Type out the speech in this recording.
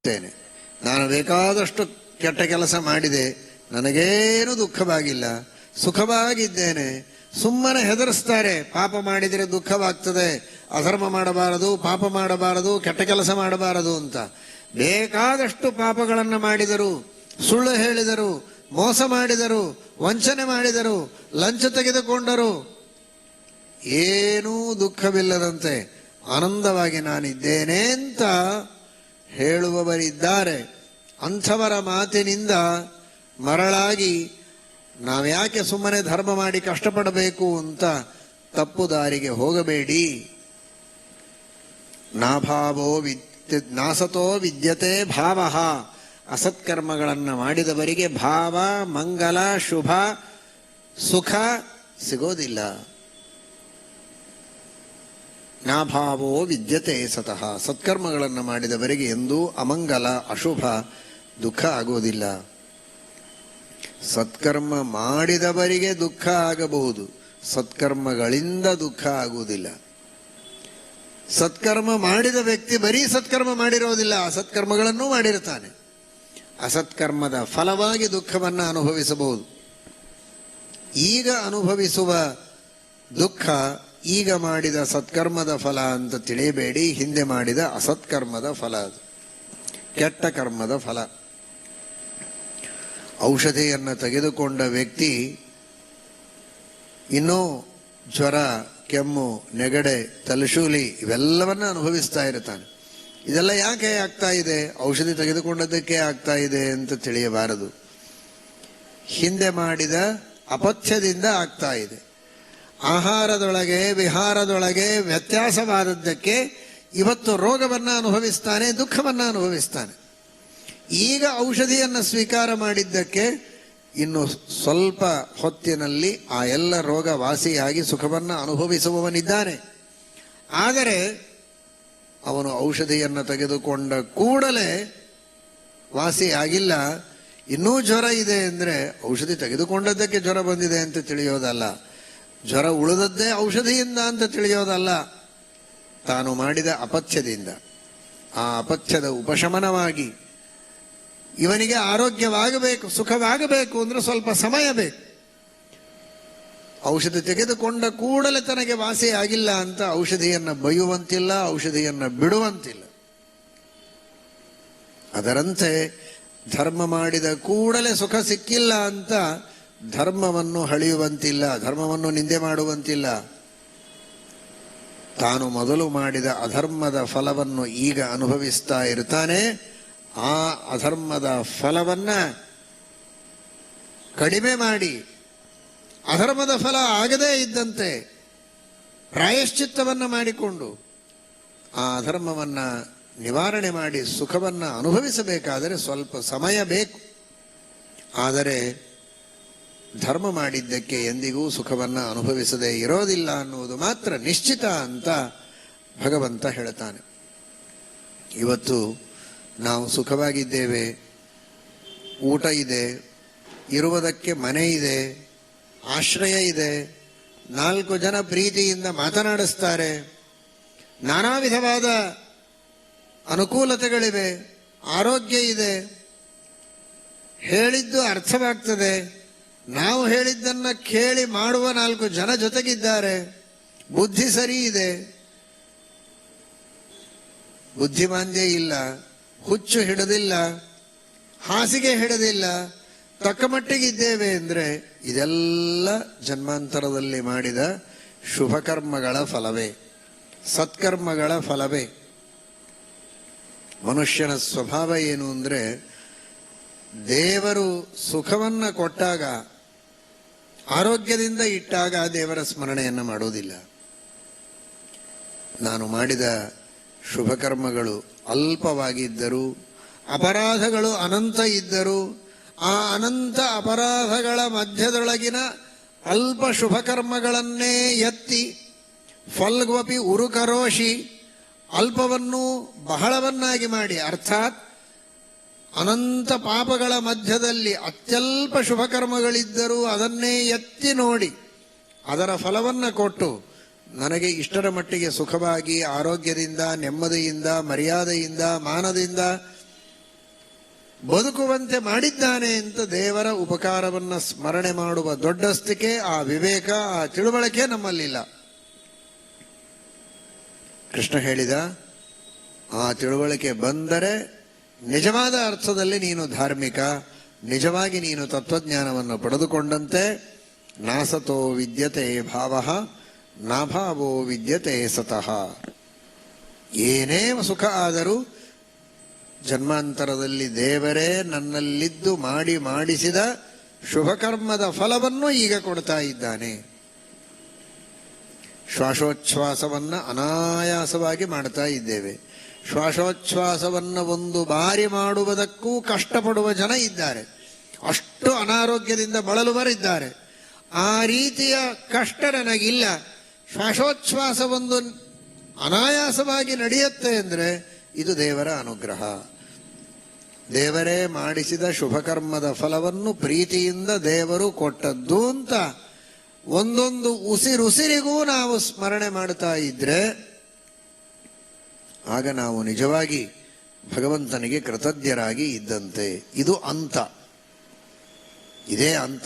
ನಾನು ಬೇಕಾದಷ್ಟು ಕೆಟ್ಟ ಕೆಲಸ ಮಾಡಿದೆ, ನನಗೇನು ದುಃಖವಾಗಿಲ್ಲ, ಸುಖವಾಗಿದ್ದೇನೆ. ಸುಮ್ಮನೆ ಹೆದರಿಸ್ತಾರೆ, ಪಾಪ ಮಾಡಿದರೆ ದುಃಖವಾಗ್ತದೆ, ಅಧರ್ಮ ಮಾಡಬಾರದು, ಪಾಪ ಮಾಡಬಾರದು, ಕೆಟ್ಟ ಕೆಲಸ ಮಾಡಬಾರದು ಅಂತ. ಬೇಕಾದಷ್ಟು ಪಾಪಗಳನ್ನು ಮಾಡಿದರು, ಸುಳ್ಳು ಹೇಳಿದರು, ಮೋಸ ಮಾಡಿದರು, ವಂಚನೆ ಮಾಡಿದರು, ಲಂಚ ತೆಗೆದುಕೊಂಡರು, ಏನೂ ದುಃಖವಿಲ್ಲದಂತೆ ಆನಂದವಾಗಿ ನಾನಿದ್ದೇನೆ ಅಂತ ಹೇಳುವವರಿದ್ದಾರೆ. ಅಂಥವರ ಮಾತಿನಿಂದ ಮರಳಾಗಿ ನಾವ್ಯಾಕೆ ಸುಮ್ಮನೆ ಧರ್ಮ ಮಾಡಿ ಕಷ್ಟಪಡಬೇಕು ಅಂತ ತಪ್ಪು ದಾರಿಗೆ ಹೋಗಬೇಡಿ. ನಾಸತೋ ವಿದ್ಯತೆ ಭಾವ. ಅಸತ್ಕರ್ಮಗಳನ್ನು ಮಾಡಿದವರಿಗೆ ಭಾವ, ಮಂಗಲ, ಶುಭ, ಸುಖ ಸಿಗೋದಿಲ್ಲ. ನಾಭಾವೋ ವಿದ್ಯತೆ ಸತಃ. ಸತ್ಕರ್ಮಗಳನ್ನು ಮಾಡಿದವರಿಗೆ ಎಂದೂ ಅಮಂಗಲ, ಅಶುಭ, ದುಃಖ ಆಗೋದಿಲ್ಲ. ಸತ್ಕರ್ಮ ಮಾಡಿದವರಿಗೆ ದುಃಖ ಆಗಬಹುದು, ಸತ್ಕರ್ಮಗಳಿಂದ ದುಃಖ ಆಗುವುದಿಲ್ಲ. ಸತ್ಕರ್ಮ ಮಾಡಿದ ವ್ಯಕ್ತಿ ಬರೀ ಸತ್ಕರ್ಮ ಮಾಡಿರೋದಿಲ್ಲ, ಅಸತ್ಕರ್ಮಗಳನ್ನೂ ಮಾಡಿರ್ತಾನೆ. ಅಸತ್ಕರ್ಮದ ಫಲವಾಗಿ ದುಃಖವನ್ನು ಅನುಭವಿಸಬಹುದು. ಈಗ ಅನುಭವಿಸುವ ದುಃಖ ಈಗ ಮಾಡಿದ ಸತ್ಕರ್ಮದ ಫಲ ಅಂತ ತಿಳಿಯಬೇಡಿ. ಹಿಂದೆ ಮಾಡಿದ ಅಸತ್ಕರ್ಮದ ಫಲ, ಅದು ಕೆಟ್ಟ ಕರ್ಮದ ಫಲ. ಔಷಧಿಯನ್ನು ತೆಗೆದುಕೊಂಡ ವ್ಯಕ್ತಿ ಇನ್ನೂ ಜ್ವರ, ಕೆಮ್ಮು, ನೆಗಡೆ, ತಲೆಶೂಲಿ ಇವೆಲ್ಲವನ್ನ ಅನುಭವಿಸ್ತಾ ಇರ್ತಾನೆ. ಇದೆಲ್ಲ ಯಾಕೆ ಆಗ್ತಾ ಇದೆ? ಔಷಧಿ ತೆಗೆದುಕೊಂಡದ್ದಕ್ಕೆ ಆಗ್ತಾ ಇದೆ ಅಂತ ತಿಳಿಯಬಾರದು. ಹಿಂದೆ ಮಾಡಿದ ಅಪಥ್ಯದಿಂದ ಆಗ್ತಾ ಇದೆ. ಆಹಾರದೊಳಗೆ ವಿಹಾರದೊಳಗೆ ವ್ಯತ್ಯಾಸವಾದದ್ದಕ್ಕೆ ಇವತ್ತು ರೋಗವನ್ನು ಅನುಭವಿಸ್ತಾನೆ, ದುಃಖವನ್ನು ಅನುಭವಿಸ್ತಾನೆ. ಈಗ ಔಷಧಿಯನ್ನು ಸ್ವೀಕಾರ ಮಾಡಿದ್ದಕ್ಕೆ ಇನ್ನು ಸ್ವಲ್ಪ ಹೊತ್ತಿನಲ್ಲಿ ಆ ಎಲ್ಲ ರೋಗ ವಾಸಿಯಾಗಿ ಸುಖವನ್ನು ಅನುಭವಿಸುವವನಿದ್ದಾನೆ. ಆದರೆ ಅವನು ಔಷಧಿಯನ್ನು ತೆಗೆದುಕೊಂಡ ಕೂಡಲೇ ವಾಸಿಯಾಗಿಲ್ಲ, ಇನ್ನೂ ಜ್ವರ ಇದೆ ಅಂದರೆ ಔಷಧಿ ತೆಗೆದುಕೊಂಡದ್ದಕ್ಕೆ ಜ್ವರ ಬಂದಿದೆ ಅಂತ ತಿಳಿಯೋದಲ್ಲ, ಜ್ವರ ಉಳಿದದ್ದೇ ಔಷಧಿಯಿಂದ ಅಂತ ತಿಳಿಯೋದಲ್ಲ, ತಾನು ಮಾಡಿದ ಅಪಥ್ಯದಿಂದ. ಆ ಅಪಥ್ಯದ ಉಪಶಮನವಾಗಿ ಇವನಿಗೆ ಆರೋಗ್ಯವಾಗಬೇಕು, ಸುಖವಾಗಬೇಕು ಅಂದರೆ ಸ್ವಲ್ಪ ಸಮಯ ಬೇಕು. ಔಷಧಿ ತೆಗೆದುಕೊಂಡ ಕೂಡಲೇ ತನಗೆ ವಾಸಿ ಆಗಿಲ್ಲ ಅಂತ ಔಷಧಿಯನ್ನು ಬಯ್ಯುವಂತಿಲ್ಲ, ಔಷಧಿಯನ್ನು ಬಿಡುವಂತಿಲ್ಲ. ಅದರಂತೆ ಧರ್ಮ ಮಾಡಿದ ಕೂಡಲೇ ಸುಖ ಸಿಕ್ಕಿಲ್ಲ ಅಂತ ಧರ್ಮವನ್ನು ಹಳೆಯುವಂತಿಲ್ಲ, ಧರ್ಮವನ್ನು ನಿಂದೆ ಮಾಡುವಂತಿಲ್ಲ. ತಾನು ಮೊದಲು ಮಾಡಿದ ಅಧರ್ಮದ ಫಲವನ್ನು ಈಗ ಅನುಭವಿಸ್ತಾ ಇರ್ತಾನೆ. ಆ ಅಧರ್ಮದ ಫಲವನ್ನ ಕಡಿಮೆ ಮಾಡಿ, ಅಧರ್ಮದ ಫಲ ಆಗದೇ ಇದ್ದಂತೆ ಪ್ರಾಯಶ್ಚಿತ್ತವನ್ನು ಮಾಡಿಕೊಂಡು ಆ ಅಧರ್ಮವನ್ನು ನಿವಾರಣೆ ಮಾಡಿ ಸುಖವನ್ನು ಅನುಭವಿಸಬೇಕಾದರೆ ಸ್ವಲ್ಪ ಸಮಯ ಬೇಕು. ಆದರೆ ಧರ್ಮ ಮಾಡಿದ್ದಕ್ಕೆ ಎಂದಿಗೂ ಸುಖವನ್ನು ಅನುಭವಿಸದೇ ಇರೋದಿಲ್ಲ ಅನ್ನುವುದು ಮಾತ್ರ ನಿಶ್ಚಿತ ಅಂತ ಭಗವಂತ ಹೇಳ್ತಾನೆ. ಇವತ್ತು ನಾವು ಸುಖವಾಗಿದ್ದೇವೆ, ಊಟ ಇದೆ, ಇರುವುದಕ್ಕೆ ಮನೆ ಇದೆ, ಆಶ್ರಯ ಇದೆ, 4 ಜನ ಪ್ರೀತಿಯಿಂದ ಮಾತನಾಡಿಸ್ತಾರೆ, ನಾನಾ ವಿಧವಾದ ಅನುಕೂಲತೆಗಳಿವೆ, ಆರೋಗ್ಯ ಇದೆ, ಹೇಳಿದ್ದು ಅರ್ಥವಾಗ್ತದೆ, ನಾವು ಹೇಳಿದ್ದನ್ನು ಕೇಳಿ ಮಾಡುವ 4 ಜನ ಜೊತೆಗಿದ್ದಾರೆ, ಬುದ್ಧಿ ಸರಿ ಇದೆ, ಬುದ್ಧಿಮಾಂದ್ಯ ಇಲ್ಲ, ಹುಚ್ಚು ಹಿಡದಿಲ್ಲ, ಹಾಸಿಗೆ ಹಿಡದಿಲ್ಲ, ತಕ್ಕ ಮಟ್ಟಿಗಿದ್ದೇವೆ ಅಂದರೆ ಇದೆಲ್ಲ ಜನ್ಮಾಂತರದಲ್ಲಿ ಮಾಡಿದ ಶುಭಕರ್ಮಗಳ ಫಲವೇ, ಸತ್ಕರ್ಮಗಳ ಫಲವೇ. ಮನುಷ್ಯನ ಸ್ವಭಾವ ಏನು ಅಂದರೆ ದೇವರು ಸುಖವನ್ನು ಕೊಟ್ಟಾಗ, ಆರೋಗ್ಯದಿಂದ ಇಟ್ಟಾಗ ದೇವರ ಸ್ಮರಣೆಯನ್ನು ಮಾಡೋದಿಲ್ಲ. ನಾನು ಮಾಡಿದ ಶುಭಕರ್ಮಗಳು ಅಲ್ಪವಾಗಿದ್ದರೂ, ಅಪರಾಧಗಳು ಅನಂತ ಇದ್ದರೂ, ಆ ಅನಂತ ಅಪರಾಧಗಳ ಮಧ್ಯದೊಳಗಿನ ಅಲ್ಪ ಶುಭಕರ್ಮಗಳನ್ನೇ ಎತ್ತಿ ಫಲ್ಗ್ವಪಿ ಉರುಕರೋಷಿ, ಅಲ್ಪವನ್ನು ಬಹಳವನ್ನಾಗಿ ಮಾಡಿ, ಅರ್ಥಾತ್ ಅನಂತ ಪಾಪಗಳ ಮಧ್ಯದಲ್ಲಿ ಅತ್ಯಲ್ಪ ಶುಭಕರ್ಮಗಳಿದ್ದರೂ ಅದನ್ನೇ ಎತ್ತಿ ನೋಡಿ ಅದರ ಫಲವನ್ನು ಕೊಟ್ಟು ನನಗೆ ಇಷ್ಟರ ಮಟ್ಟಿಗೆ ಸುಖವಾಗಿ, ಆರೋಗ್ಯದಿಂದ, ನೆಮ್ಮದಿಯಿಂದ, ಮರ್ಯಾದೆಯಿಂದ, ಮಾನದಿಂದ ಬದುಕುವಂತೆ ಮಾಡಿದ್ದಾನೆ ಅಂತ ದೇವರ ಉಪಕಾರವನ್ನು ಸ್ಮರಣೆ ಮಾಡುವ ದೊಡ್ಡಸ್ತಿಕೆ, ಆ ವಿವೇಕ, ಆ ತಿಳುವಳಿಕೆ ನಮ್ಮಲ್ಲಿಲ್ಲ. ಕೃಷ್ಣ ಹೇಳಿದ, ಆ ತಿಳುವಳಿಕೆ ಬಂದರೆ ನಿಜವಾದ ಅರ್ಥದಲ್ಲಿ ನೀನು ಧಾರ್ಮಿಕ, ನಿಜವಾಗಿ ನೀನು ತತ್ವಜ್ಞಾನವನ್ನು ಪಡೆದುಕೊಂಡಂತೆ. ನಾಸತೋ ವಿದ್ಯತೆ ಭಾವ ನಾಭಾವೋ ವಿದ್ಯತೆ ಸತಃ. ಏನೇ ಸುಖ ಆದರೂ ಜನ್ಮಾಂತರದಲ್ಲಿ ದೇವರೇ ನನ್ನಲ್ಲಿದ್ದು ಮಾಡಿಸಿದ ಶುಭಕರ್ಮದ ಫಲವನ್ನು ಈಗ ಕೊಡ್ತಾ ಇದ್ದಾನೆ. ಶ್ವಾಸೋಚ್ಛ್ವಾಸವನ್ನು ಅನಾಯಾಸವಾಗಿ ಮಾಡ್ತಾ ಇದ್ದೇವೆ. ಶ್ವಾಸೋಚ್ಛ್ವಾಸವನ್ನು ಒಂದು ಬಾರಿ ಮಾಡುವುದಕ್ಕೂ ಕಷ್ಟಪಡುವ ಜನ ಇದ್ದಾರೆ. ಅಷ್ಟು ಅನಾರೋಗ್ಯದಿಂದ ಬಳಲುವರಿದ್ದಾರೆ. ಆ ರೀತಿಯ ಕಷ್ಟ ನನಗಿಲ್ಲ. ಶ್ವಾಸೋಚ್ಛ್ವಾಸ ಒಂದು ಅನಾಯಾಸವಾಗಿ ನಡೆಯುತ್ತೆ ಅಂದರೆ ಇದು ದೇವರ ಅನುಗ್ರಹ. ದೇವರೇ ಮಾಡಿಸಿದ ಶುಭಕರ್ಮದ ಫಲವನ್ನು ಪ್ರೀತಿಯಿಂದ ದೇವರು ಕೊಟ್ಟದ್ದು ಅಂತ ಒಂದೊಂದು ಉಸಿರುಸಿರಿಗೂ ನಾವು ಸ್ಮರಣೆ ಮಾಡ್ತಾ ಇದ್ರೆ ಆಗ ನಾವು ನಿಜವಾಗಿ ಭಗವಂತನಿಗೆ ಕೃತಜ್ಞರಾಗಿ ಇದ್ದಂತೆ. ಇದು ಅಂತ, ಇದೇ ಅಂತ.